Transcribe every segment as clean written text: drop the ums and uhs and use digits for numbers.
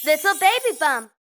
Little baby bump.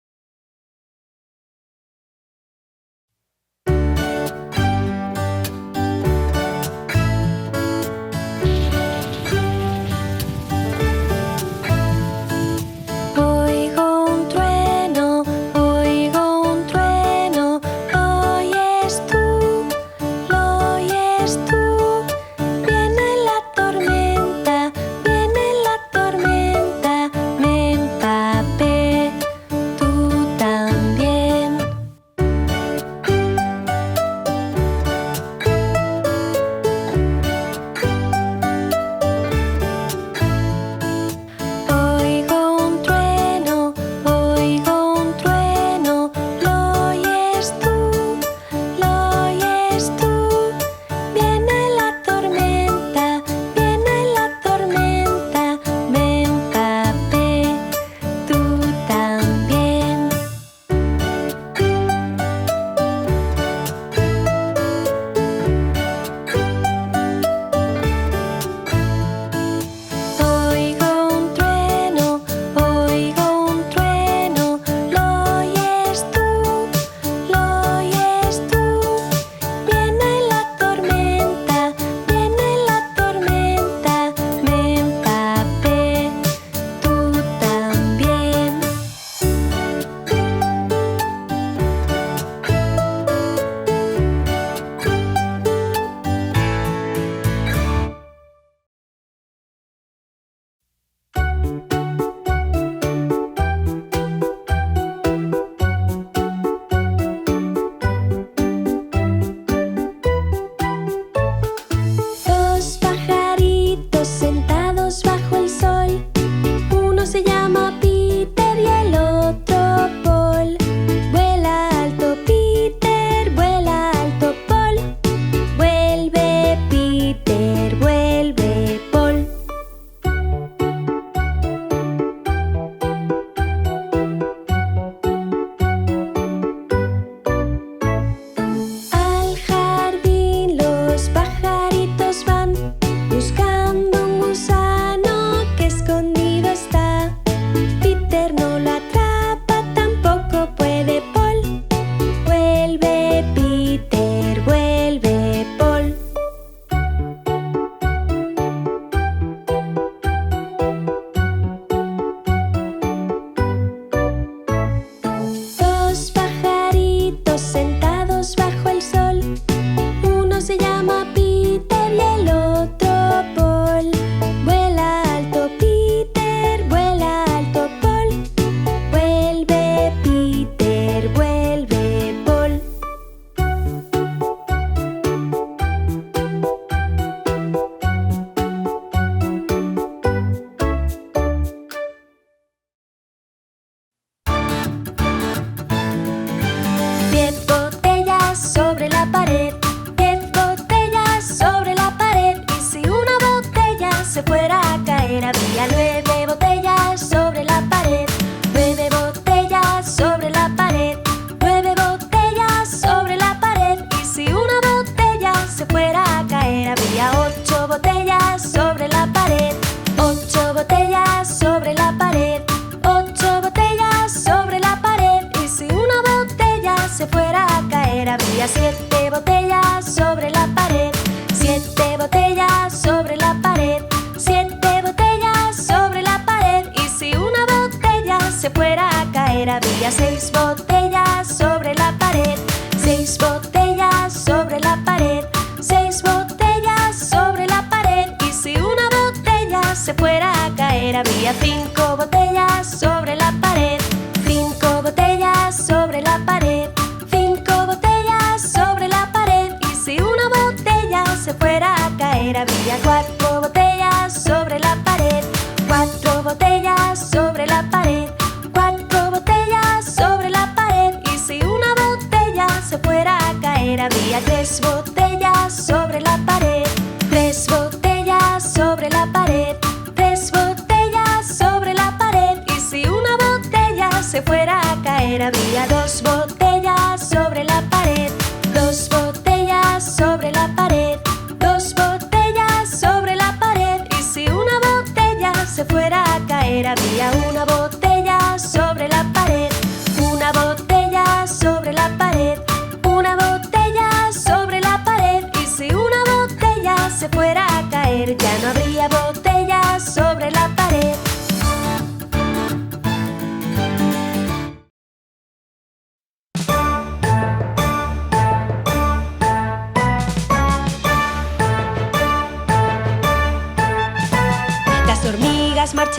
Había una botella sobre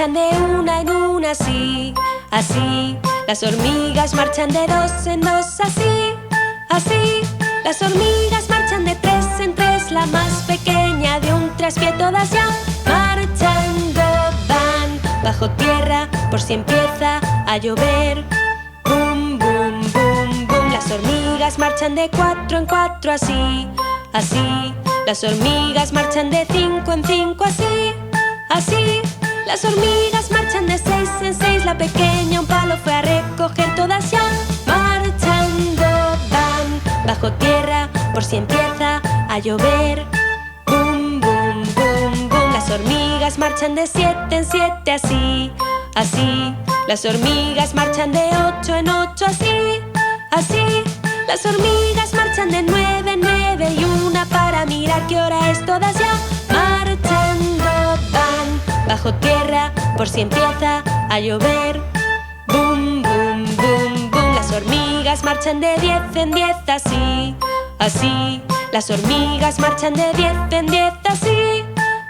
marchan de una en una, así, así. Las hormigas marchan de dos en dos, así, así. Las hormigas marchan de tres en tres, la más pequeña de un traspié, todas ya marchando van. Bajo tierra por si empieza a llover. Bum, bum, bum, bum. Las hormigas marchan de cuatro en cuatro, así, así. Las hormigas marchan de cinco en cinco, así, así. Las hormigas marchan de seis en seis, la pequeña un palo fue a recoger, todas ya marchando van. Bajo tierra por si empieza a llover. Bum, bum, bum, bum. Las hormigas marchan de siete en siete, así, así. Las hormigas marchan de ocho en ocho, así, así. Las hormigas marchan de nueve en nueve y una para mirar qué hora es, todas ya marchando van. Bajo tierra por si empieza a llover. Bum, bum, bum, bum. Las hormigas marchan de 10 en 10, así, así. Las hormigas marchan de 10 en 10, así,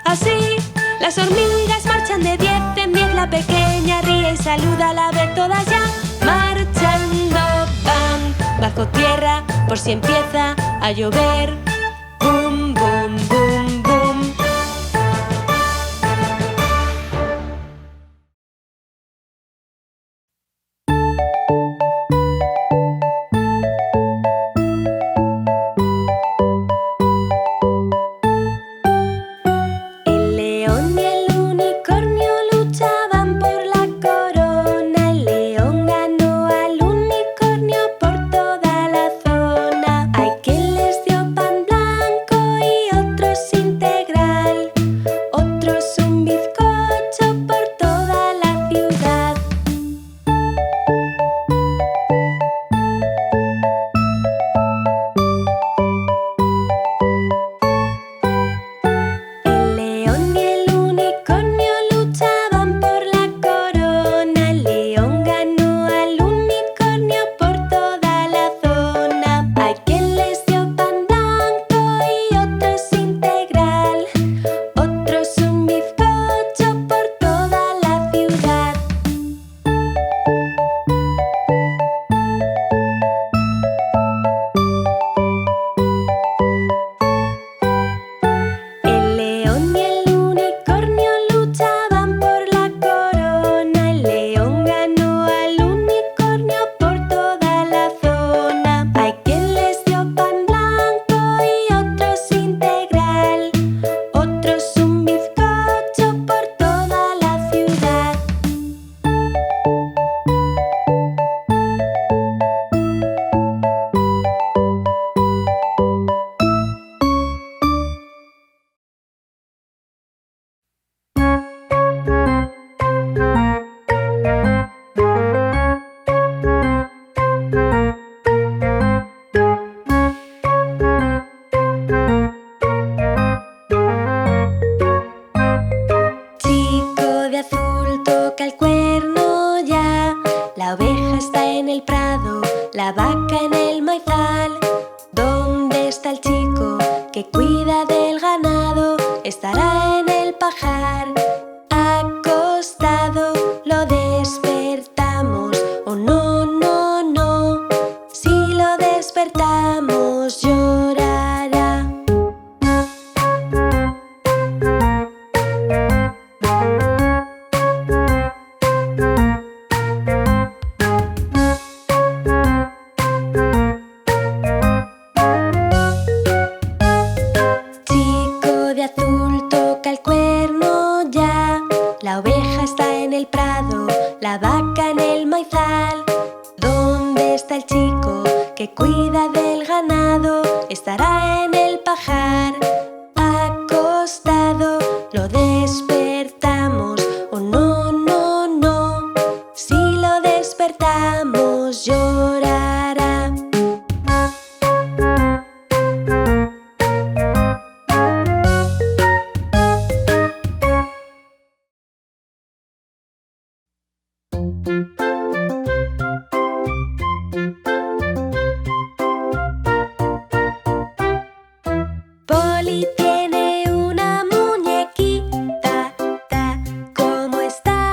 así. Las hormigas marchan de 10 en 10, la pequeña ríe y saluda a la vez, todas ya marchando van. Bajo tierra por si empieza a llover. Bum, bum, bum, bum. Polly tiene una muñequita, ¿cómo está?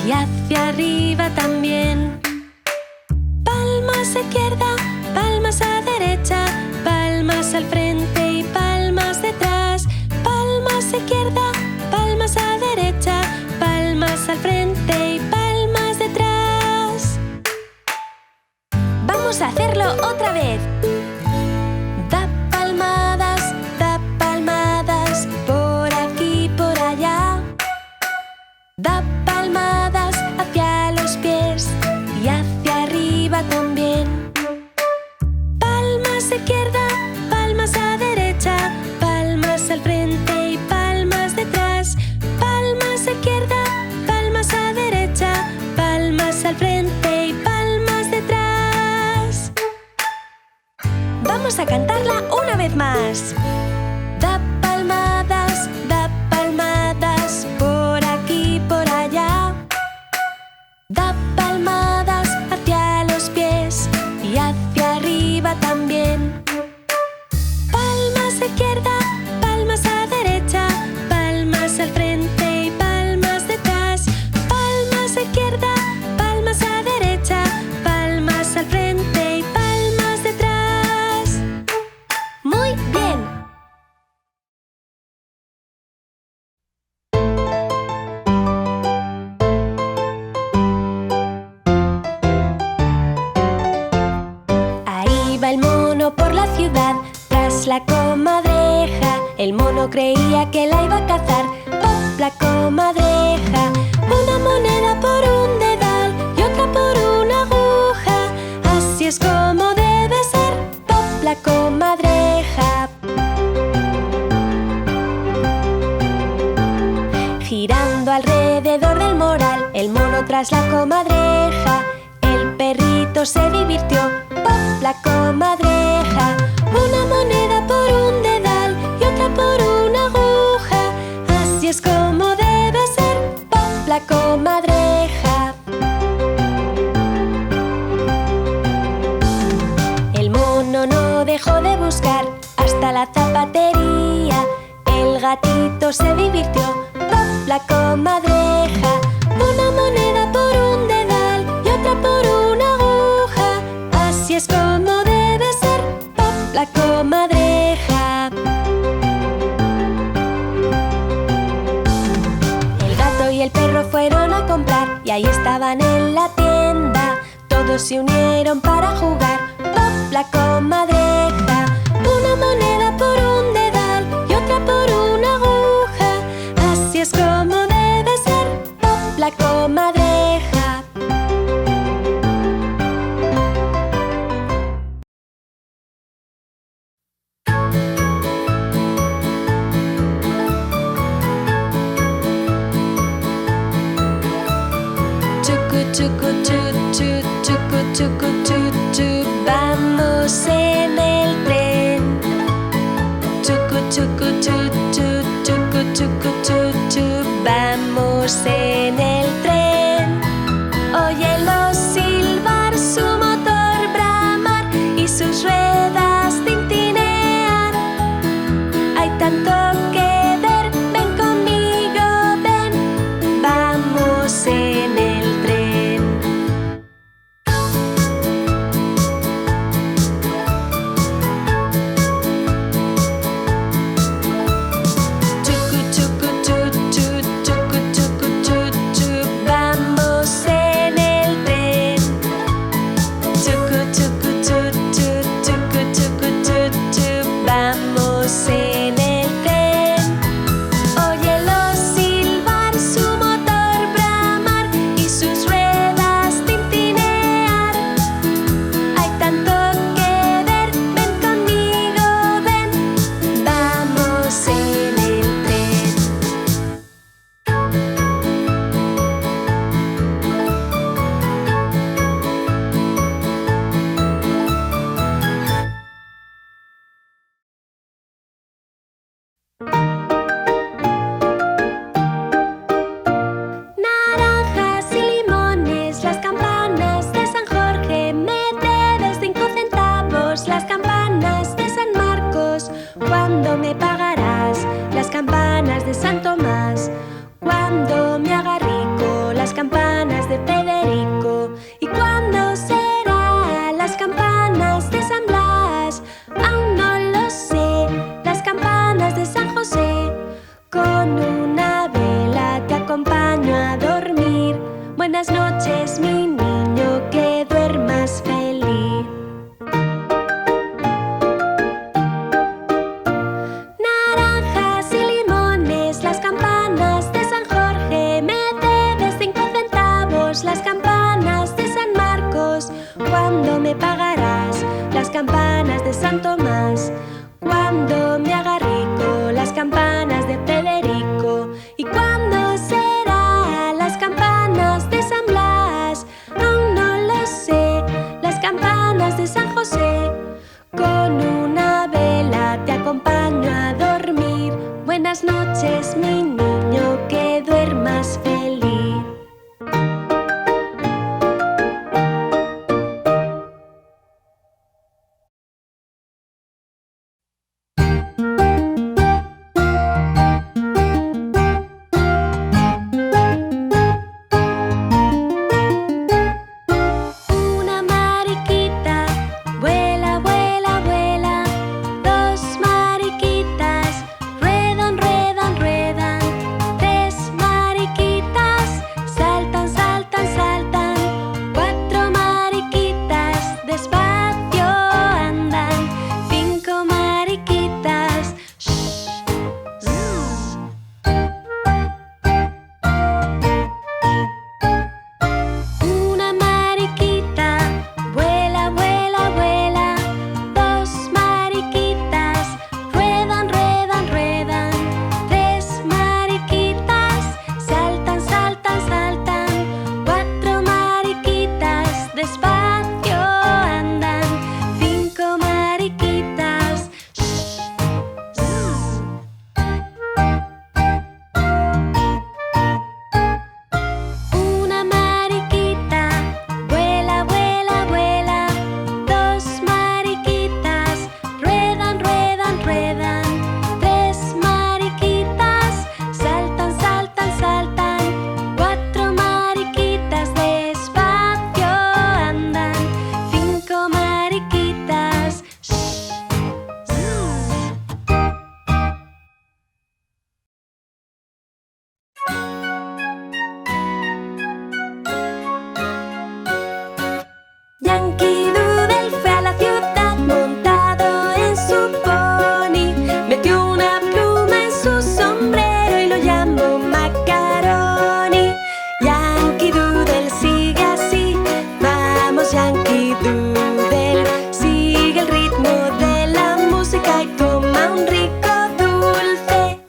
y hacia arriba también. Palmas a izquierda, palmas a derecha, palmas al frente y palmas detrás. Palmas a izquierda, palmas a derecha, palmas al frente y palmas detrás. Vamos a hacerlo otra vez. Da palmadas, por aquí y por allá. Da palmadas hacia los pies y hacia arriba también. Palmas a izquierda, palmas a derecha, palmas al frente y palmas detrás. Palmas a izquierda, palmas a derecha, palmas al frente y palmas detrás. Vamos a cantarla una vez más. Da palmadas, por aquí y por allá. Da palmadas hacia los pies y hacia arriba también. Palmas a izquierda, palmas a derecha, palmas al frente y palmas detrás. Palmas a izquierda, palmas a derecha, palmas al frente y palmas detrás. ¡Muy bien! Ahí va el mono por la ciudad, tras la comadreja. El mono creía que la iba a cazar. ¡Pop, la comadreja! Una moneda por un dedal y otra por una aguja. Así es como debe ser. ¡Pop, la comadreja! Girando alrededor del moral, el mono tras la comadreja. El perrito se divirtió. ¡Pop, la comadreja! Una moneda por un dedal y otra por una aguja. Así es como debe ser. ¡Pop, la comadreja! El mono no dejó de buscar hasta la zapatería. El gatito se divirtió. ¡Pop, la comadreja! Una moneda por un dedal y otra por una aguja. Así es como debe ser. ¡Pop, la comadreja! El gato y el perro fueron a comprar y ahí estaban en la tienda. Todos se unieron para jugar. ¡Pop, la comadreja! Una moneda por un dedal y otra por una aguja. Así es como debe ser. ¡Pop, la comadreja! Chucu, chucu, chu, chu, chucu, chucu, chu, chu. Vamos en el tren. Chucu, chucu, chu, chu, chucu, chucu, chu, chu. Vamos en el tren. Óyelo silbar, su motor bramar y sus ruedas tintinear. Hay tanto que ver, ven conmigo, ven. Vamos en el tren. Chucu, chucu, chu, chu, chucu, chucu, chu, chu. Vamos en el tren. Chucu, chucu, chu, chu, chucu, chucu, chu, chu. Vamos en el tren. Óyelo silbar, su motor bramar y sus ruedas tintinear. Hay tanto que ver, ven conmigo, ven. Vamos en el tren. Naranjas y limones, las campanas de San Jorge. Me debes 5 centavos, las campanas de San Marcos. ¿Cuándo me pagarás las campanas de San Tomás? Cuando me haga rico, las las campanas de Federico? ¿Y cuándo será las campanas de San Blas? Aún no lo sé. Las campanas de San José. Con una vela te acompaño a dormir. Buenas noches, mi niño, que duermas feliz. Naranjas y limones, las campanas de San Jorge. Me debes 5 centavos, las campanas de San Marcos. ¿Cuándo me pagarás las campanas de San Tomás? Cuando me haga rico, las campanas de Federico. ¿Y cuándo será las campanas de San Blas? Aún no lo sé. Las campanas de San José. Con una vela te acompaño a dormir. Buenas noches, mi niño, que duermas feliz. Una mariquita vuela, vuela, vuela. Dos mariquitas ruedan, ruedan, ruedan. Tres mariquitas saltan, saltan, saltan. Cuatro mariquitas despacio andan. Cinco mariquitas zzz. Una mariquita vuela, vuela, vuela. Dos mariquitas ruedan, ruedan, ruedan. Tres mariquitas saltan, saltan, saltan. Cuatro mariquitas despacio andan. Cinco mariquitas zzz. Una mariquita vuela, vuela, vuela. Dos mariquitas ruedan, ruedan, ruedan. Tres mariquitas saltan, saltan, saltan. Cuatro mariquitas despacio andan. Cinco mariquitas zzz. Yankee Doodle fue a la ciudad montado en su pony. Metió una pluma en su sombrero y lo llamó Macaroni. Yankee Doodle sigue así, vamos Yankee Doodle. Sigue el ritmo de la música y toma un rico dulce.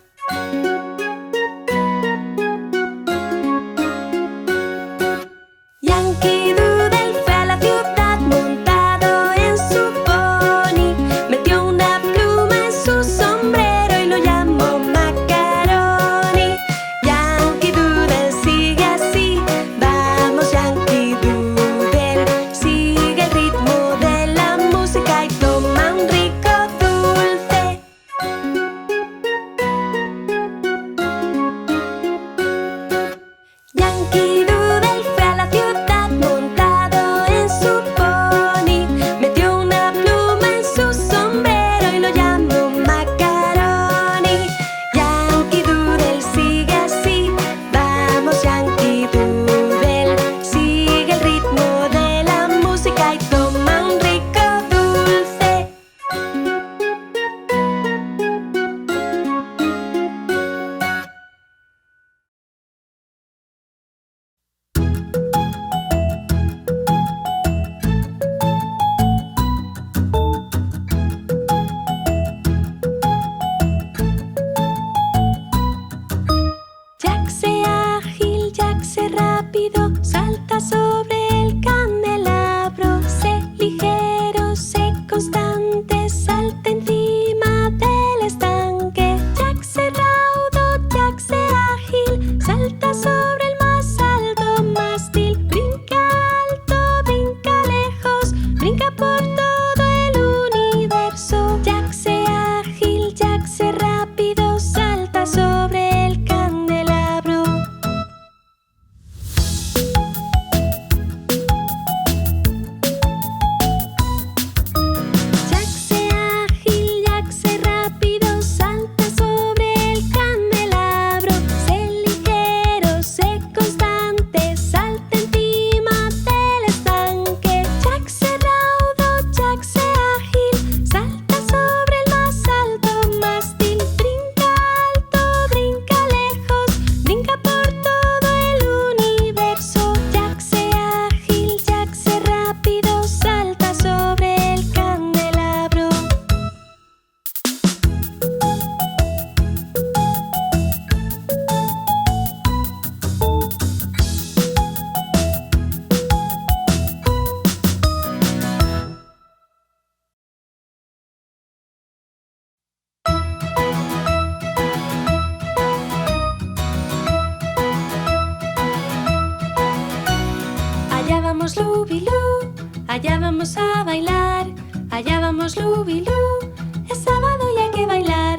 Yankee Doodle fue a la ciudad montado en su pony. Metió una pluma en su sombrero y lo llamó Macaroni. Yankee Doodle sigue así, vamos Yankee Doodle. Sigue el ritmo de la música y toma un rico dulce. Yankee Doodle fue a la ciudad montado en su pony. Metió una pluma en su sombrero y lo llamó Macaroni. Yankee Doodle sigue así, vamos Yankee Doodle. Sigue el ritmo de la música y toma un rico dulce. Jack sé ágil, Jack sé rápido, salta sobre el candelabro. Sé ligero, sé constante, salta encima del estanque. Jack sé raudo, Jack sé ágil, salta sobre el más alto mástil. Brinca alto, brinca lejos, brinca por todo el universo. Jack sé ágil, Jack sé rápido, salta sobre el candelabro. Lubilú, allá vamos a bailar. Allá vamos Lubilú, es sábado y hay que bailar.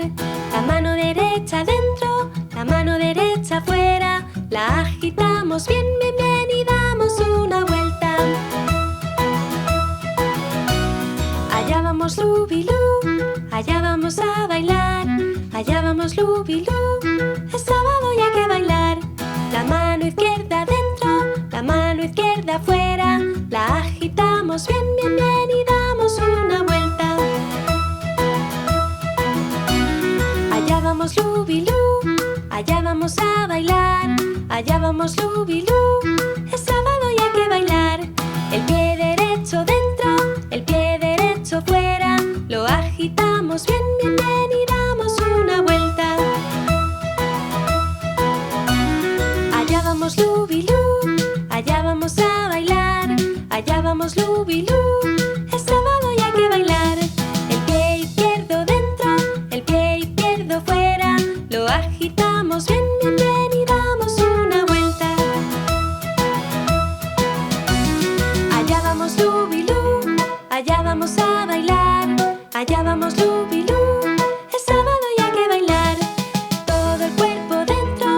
La mano derecha dentro, la mano derecha fuera. La agitamos bien, bien, bien y damos una vuelta. Allá vamos Lubilú, allá vamos a bailar. Allá vamos Lubilú, es sábado y hay que bailar. La mano izquierda dentro, la mano izquierda fuera. La agitamos bien, bien, bien y damos una vuelta. Allá vamos Lubilú, allá vamos a bailar. Allá vamos Lubilú, es sábado y hay que bailar. El pie derecho dentro, el pie derecho fuera. Lo agitamos bien, bien, bien y damos una vuelta. Allá vamos Lubilú, allá vamos a bailar. Allá vamos Lubilú, es sábado y hay que bailar. El pie izquierdo dentro, el pie izquierdo fuera. Lo agitamos bien, bien, bien y damos una vuelta. Allá vamos Lubilú, allá vamos a bailar. Allá vamos Lubilú, es sábado y hay que bailar. Todo el cuerpo dentro,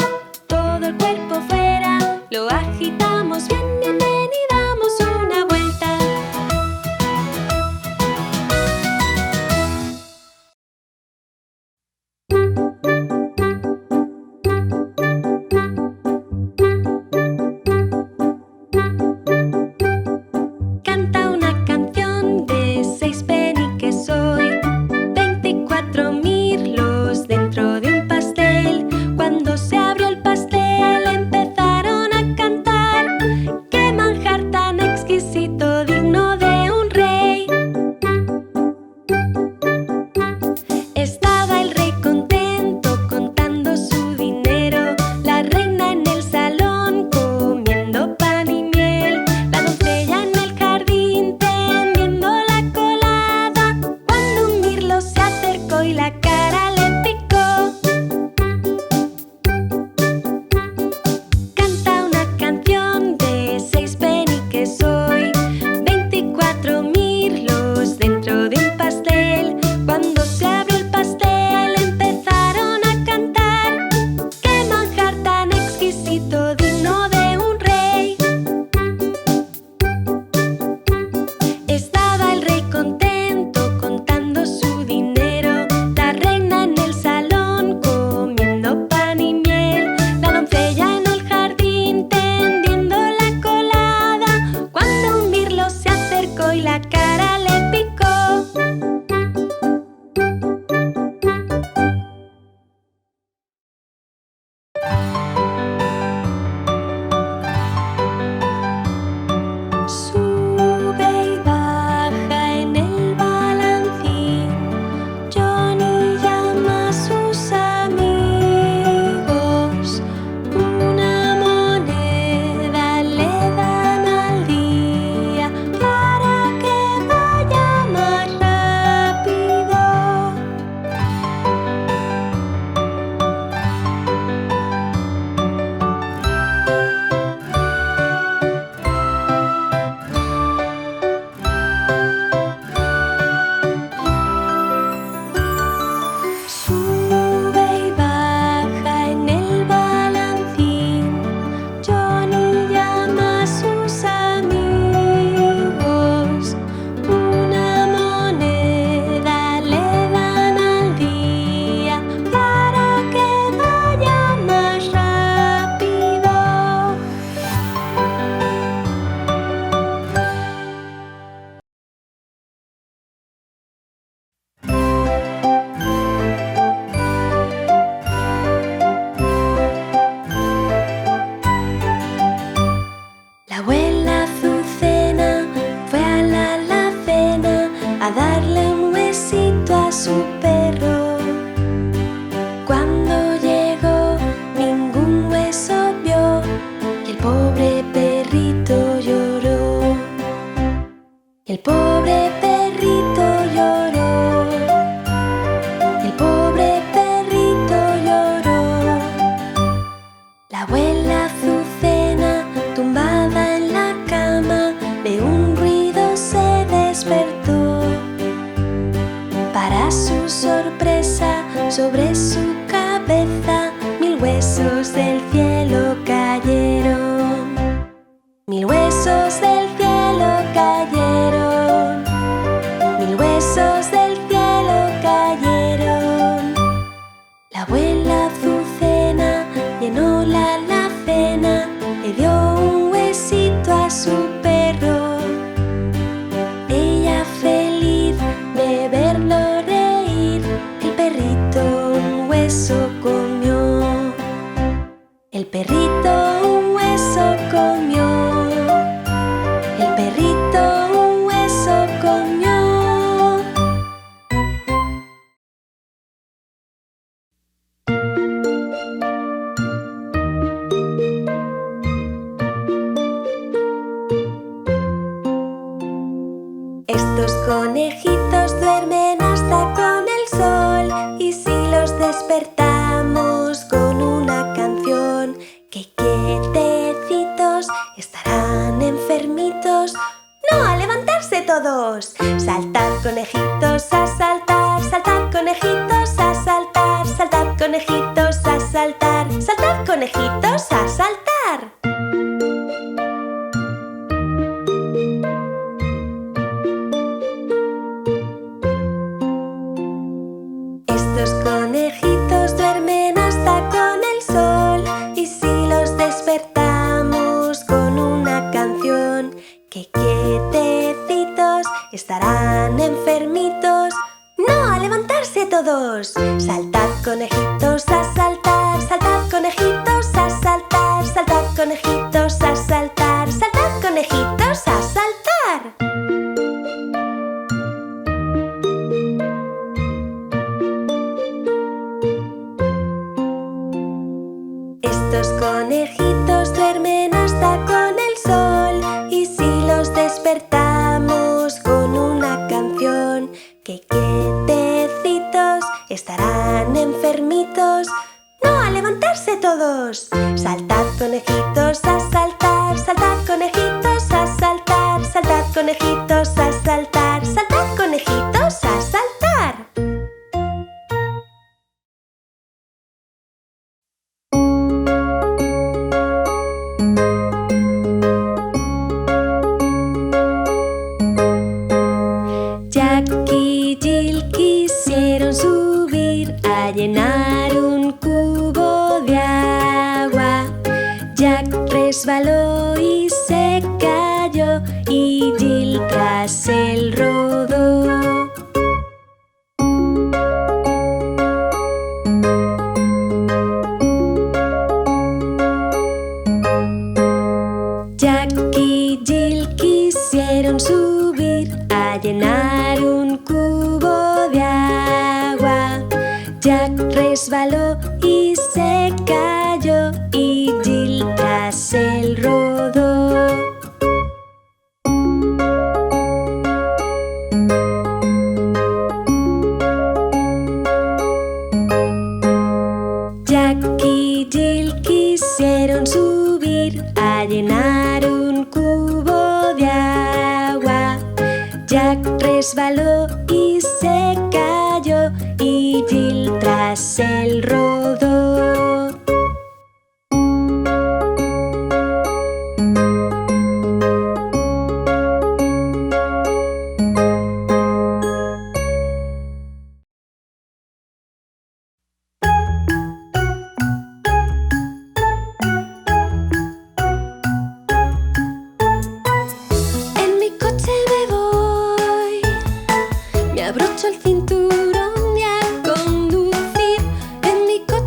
todo el cuerpo fuera. Lo agitamos bien, bien, bien y damos una vuelta. Canta una canción de 6 peniques hoy. 24 mirlos dentro de un pastel. Cuando se abrió el pastel empezaron a cantar. ¡Qué manjar tan exquisito, digno de un rey! Estaba el rey contento contando su dinero. La reina en el salón comiendo pan y miel. La doncella en el jardín tendiendo la colada. Cuando un mirlo se acercó y la cara le picó. Canta una canción de 6 peniques hoy. 24 mirlos dentro de un pastel. Cuando se abrió el pastel empezaron a cantar. ¡Qué manjar tan exquisito, digno de un rey! Estaba el rey contento contando su dinero. La reina en el salón comiendo pan y miel. La doncella en el jardín tendiendo la colada. Cuando un mirlo se acercó y la cara le picó. Sube y baja en el balancín. Johnny llama a sus amigos. Una moneda le dan al día para que vaya más rápido. huesos del cielo cayeron. 1000 huesos del cielo cayeron. 1000 huesos del cielo cayeron. La abuela Azucena llenó la alacena, le dio un huesito a su perro. Ella feliz de verlo reír, el perrito un hueso comió. El perrito un hueso comió. El perrito un hueso comió. Estos conejitos duermen hasta con el sol, y si los despertamos con una canción, que quietecitos estarán enfermitos. ¡No, a levantarse todos! Saltad conejitos a saltar, saltad conejitos a saltar, saltad conejitos a saltar, saltad conejitos a saltar. Estos conejitos duermen hasta con el sol, y si los despertamos con una canción, que quietecitos estarán enfermitos. ¡No, a levantarse todos! Saltad conejitos a saltar, saltad conejitos a saltar, saltad conejitos a saltar, saltad conejitos a saltar. Estos conejitos duermen hasta con el sol, y si los despertamos con una canción, que quietecitos estarán enfermitos. ¡No, a levantarse todos! Saltad conejitos a saltar, saltad conejitos a saltar, saltad conejitos a saltar, saltad conejitos a saltar. Jack y Jill quisieron subir a llenar un cubo de agua. Jack resbaló y se cayó, y Jill tras él rodó. Jack y Jill quisieron subir a llenar un cubo de agua. Jack resbaló y se cayó, y Jill tras él rodó. Jack y Jill quisieron subir a llenar un cubo de agua. Jack resbaló y se cayó, y Jill tras él rodó. En mi coche me voy, me abrocho el cinturón y a conducir. En mi coche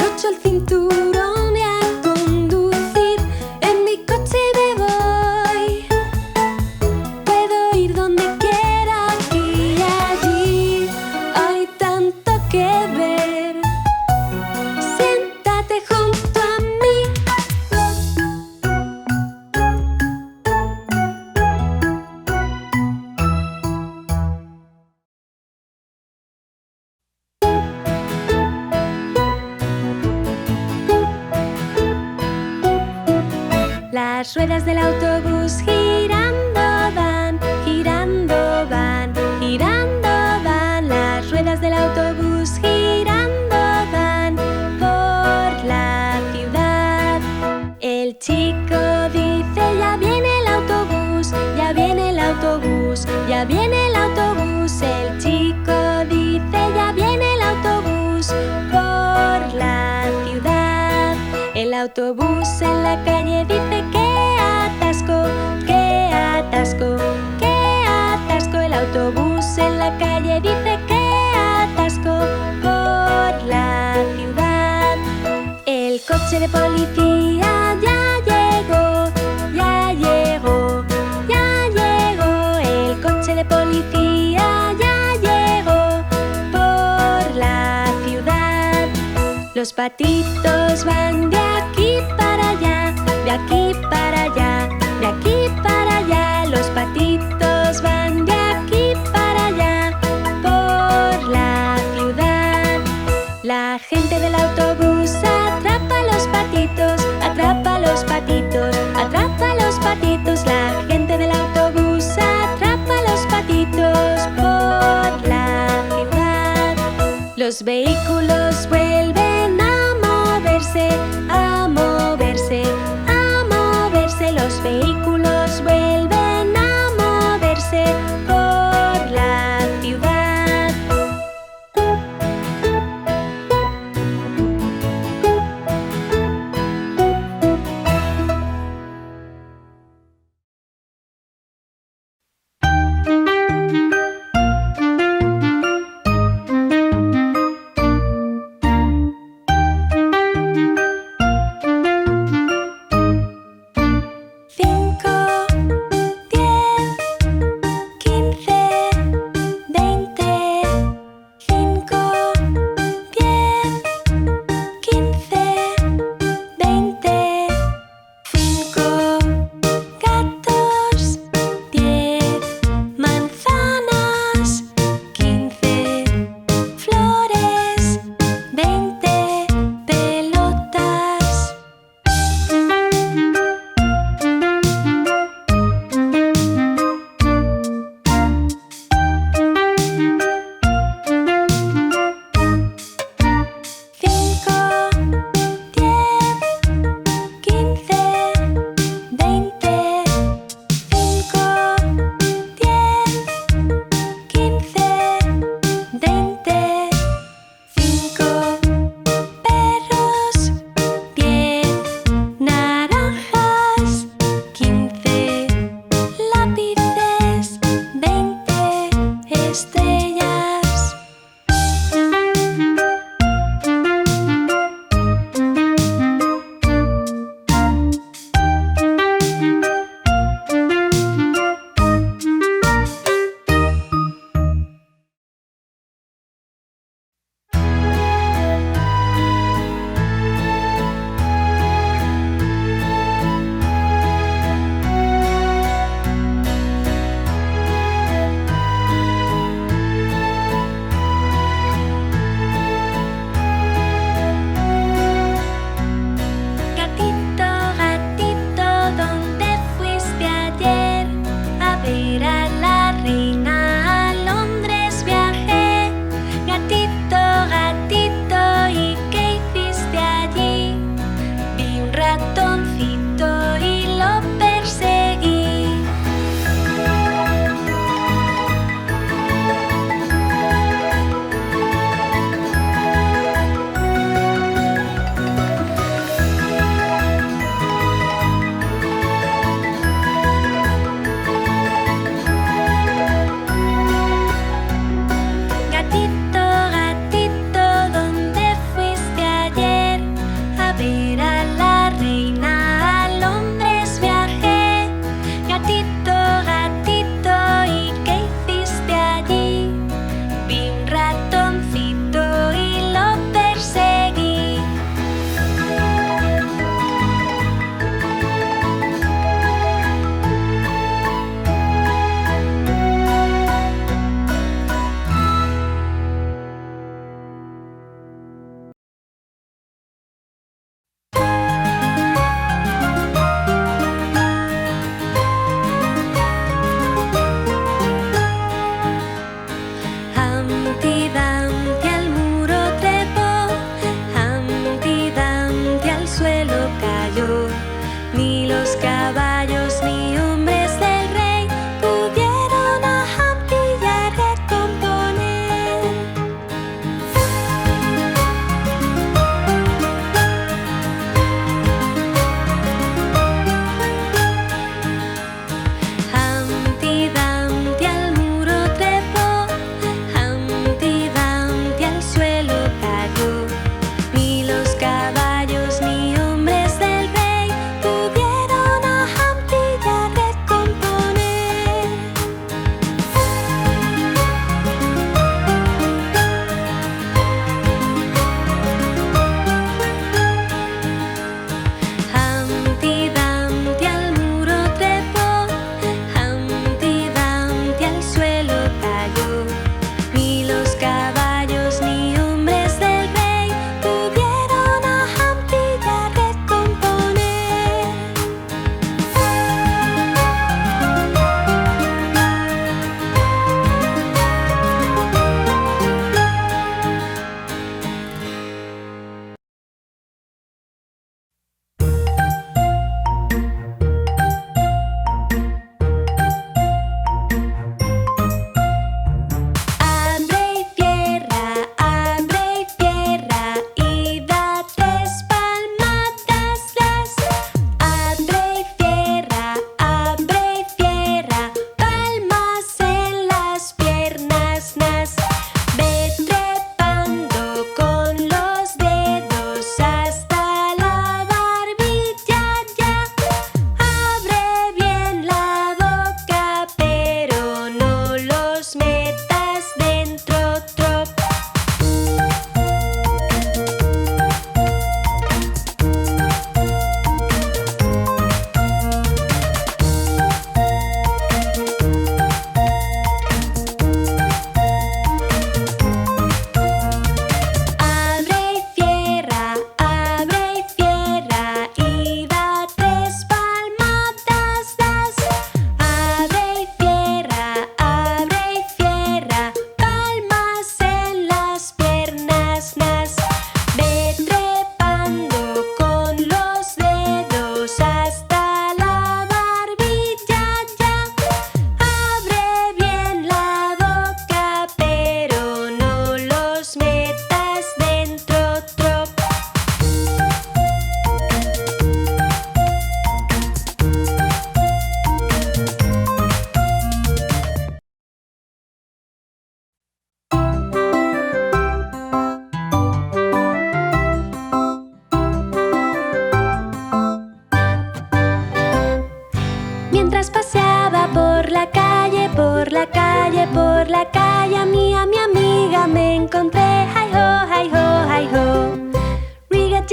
abrocho el cinturón y a conducir. En mi coche me voy. Puedo ir donde quiera, aquí y allí. Hay tanto que ver. Siéntate junto a mí. Las ruedas del autobús girando van, girando van, girando van. Las ruedas del autobús girando van por la ciudad. El chico dice: ya viene el autobús, ya viene el autobús, ya viene el autobús. El chico dice: ya viene el autobús por la ciudad. El autobús en la calle dice: qué atasco, qué atasco, qué atasco. El autobús en la calle dice: qué atasco por la ciudad. El coche de policía ya llegó, ya llegó, ya llegó. El coche de policía ya llegó por la ciudad. Los patitos van de aquí para allá, de aquí para allá, de aquí para allá. Los patitos van de aquí para allá por la ciudad. La gente del autobús atrapa los patitos, atrapa los patitos, atrapa los patitos. La gente del autobús atrapa los patitos por la ciudad. Los vehículos vuelven a moverse, a moverse, a moverse. Los vehículos vuelven a moverse por la ciudad.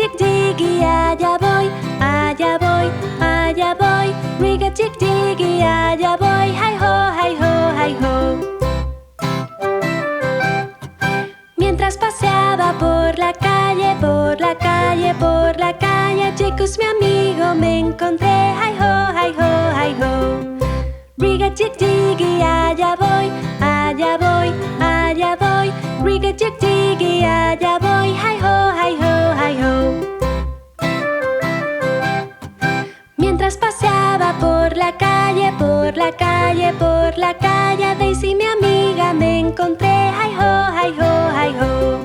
Rigga-jig-diggy, allá voy, allá voy, allá voy. Rigga-jig-diggy, allá voy, hi-ho, hi-ho, hi-ho. Mientras paseaba por la calle, por la calle, por la calle, Jacobs, mi amigo, me encontré, hi-ho, hi-ho, hi-ho. Rigga-jig-diggy, allá voy, allá voy, allá voy. Rigga-jig-diggy, allá voy, hi-ho, hi-ho, hi-ho. Mientras paseaba por la calle, por la calle, por la calle, a Daisy, mi amiga, me encontré, hi-ho, hi-ho, hi-ho.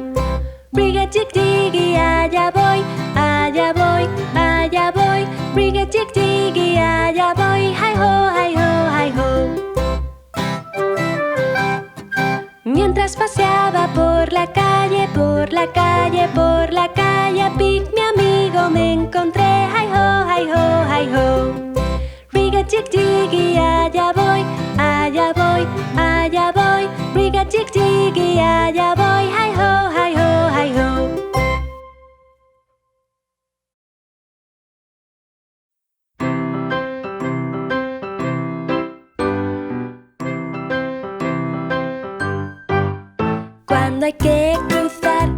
Rigga-jig-diggy, allá voy, allá voy, allá voy. Rigga-jig-diggy, allá voy, hi-ho, hi-ho, hi-ho. Mientras paseaba por la calle, por la calle, por la calle, a Pig, mi amigo, me encontré, hi-ho, hi-ho, hi-ho. Rigga-jig-diggy, allá voy, allá voy, allá voy. Rigga-jig-diggy, allá voy, hi-ho, hi-ho, hi-ho. Cuando hay que cruzar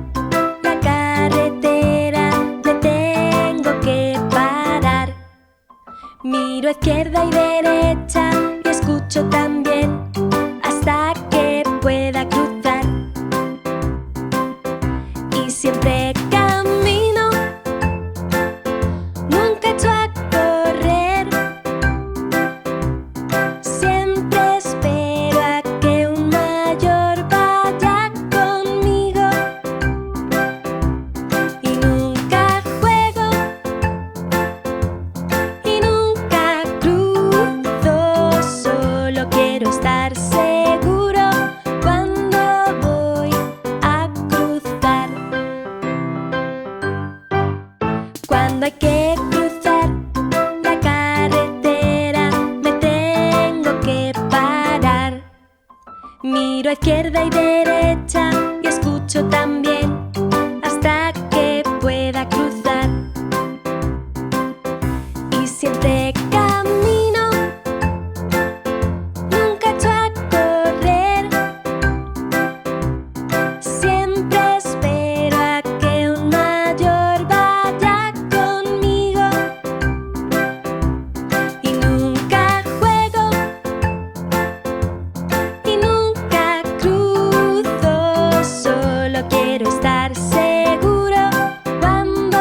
la carretera, me tengo que parar. Miro a izquierda y derecha y escucho también hasta que pueda cruzar. Y siempre camino, nunca echo a correr. Siempre espero a que un mayor vaya conmigo. Y nunca juego, y nunca cruzo. Solo quiero estar seguro cuando voy a cruzar. Cuando hay que cruzar la carretera, me tengo que parar. Miro a izquierda y derecha y escucho también hasta que pueda cruzar. Y siempre camino, nunca echo a correr. Siempre espero a que un mayor vaya conmigo. Y nunca juego, y nunca cruzo. Solo quiero estar seguro cuando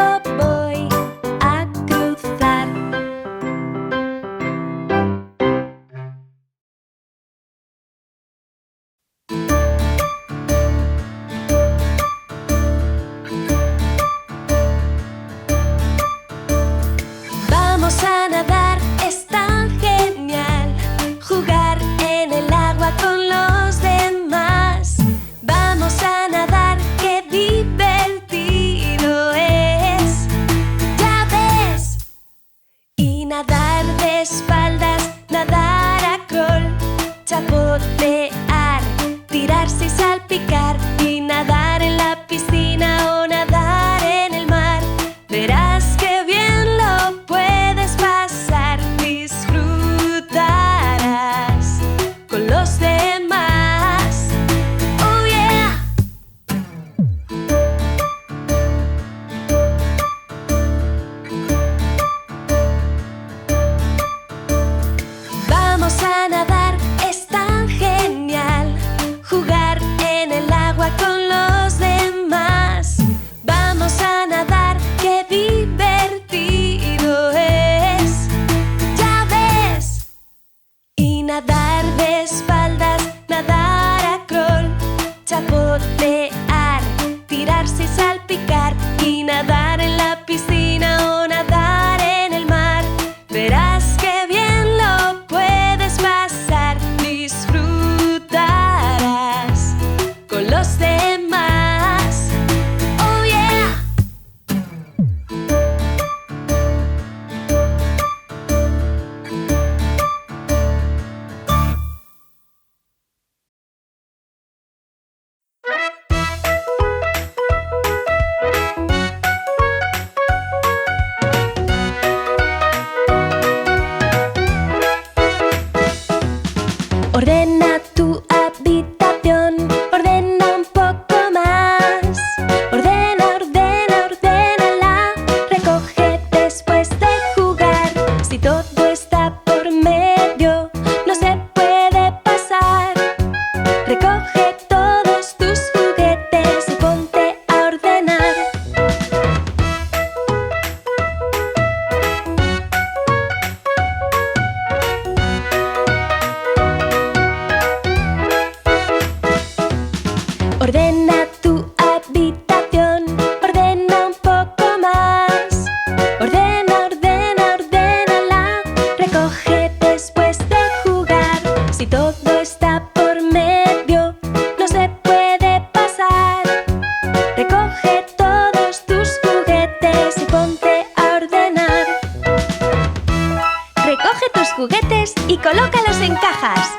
colócalos en cajas.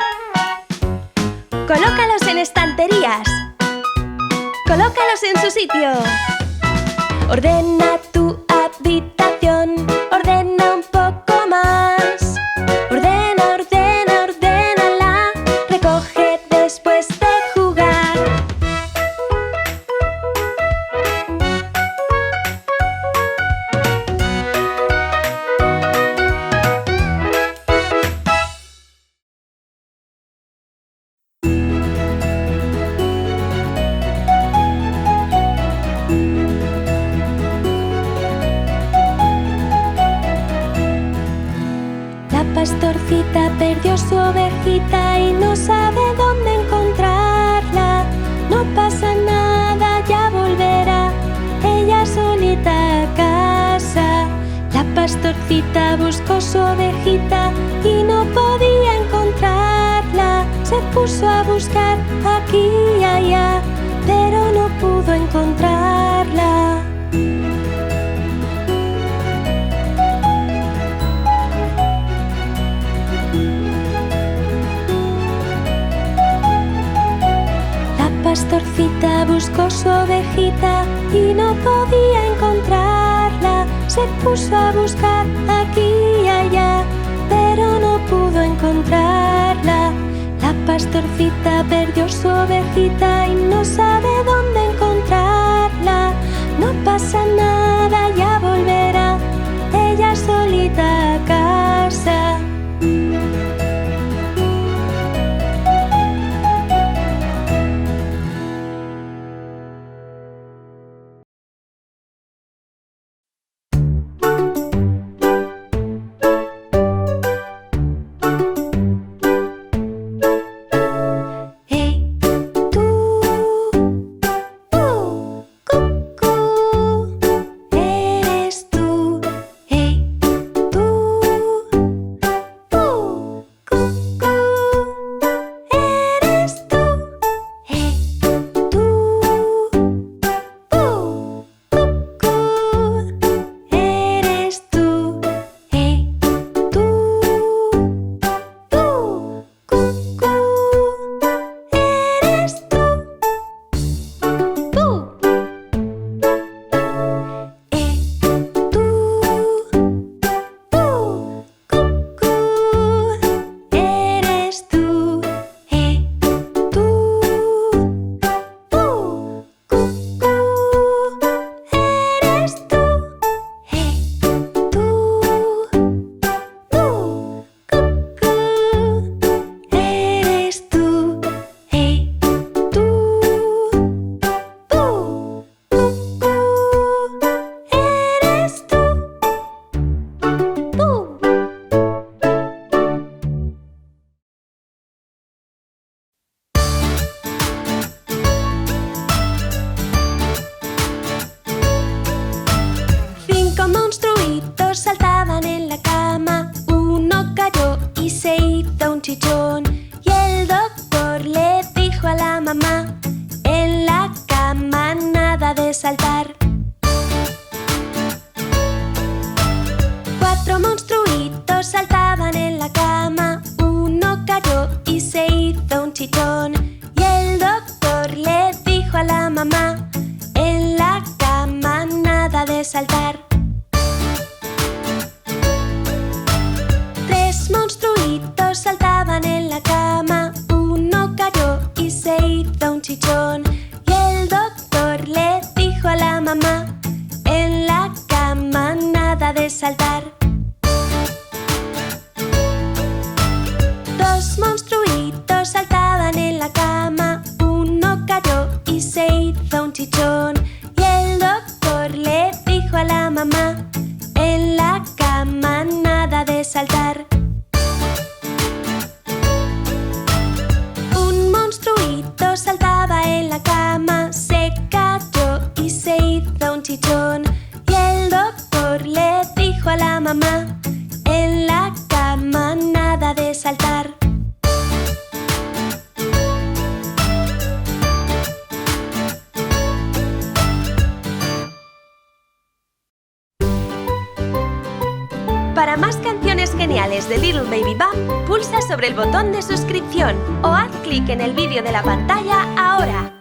Colócalos en estanterías. Colócalos en su sitio. Ordena tu habitación. Ordena un poco más. Ordena, ordena, ordénala. Recoge después de jugar. La pastorcita perdió su ovejita y no sabe dónde encontrarla. No pasa nada, ya volverá ella solita a casa. La pastorcita buscó su ovejita y no podía encontrarla. Se puso a buscar aquí y allá, pero no pudo encontrarla. La pastorcita buscó su ovejita y no podía encontrarla. Se puso a buscar aquí y allá, pero no pudo encontrarla. La pastorcita perdió su ovejita y no sabe dónde encontrarla. No pasa nada, ya volverá ella solita a casa. Saltaban en la cama, uno cayó y se hizo un chichón. Y el doctor le dijo a la mamá: en la cama nada de saltar. 4 monstruitos saltaban en la cama, uno cayó y se hizo un chichón. Y el doctor le dijo a la mamá: en la cama nada de saltar. 3 monstruitos saltaban en la cama, uno cayó y se hizo un chichón. Y el doctor le dijo a la mamá: en la cama nada de saltar. 2 monstruitos saltaban en la cama, uno cayó y se hizo un chichón. Y el doctor le dijo a la mamá: en la cama nada de saltar. Un monstruito saltaba en la cama, se cayó y se hizo un chichón. Y el doctor le dijo a la mamá: en la cama nada de saltar. Para más canciones geniales de Little Baby Bum, pulsa sobre el botón de suscripción o haz clic en el vídeo de la pantalla ahora.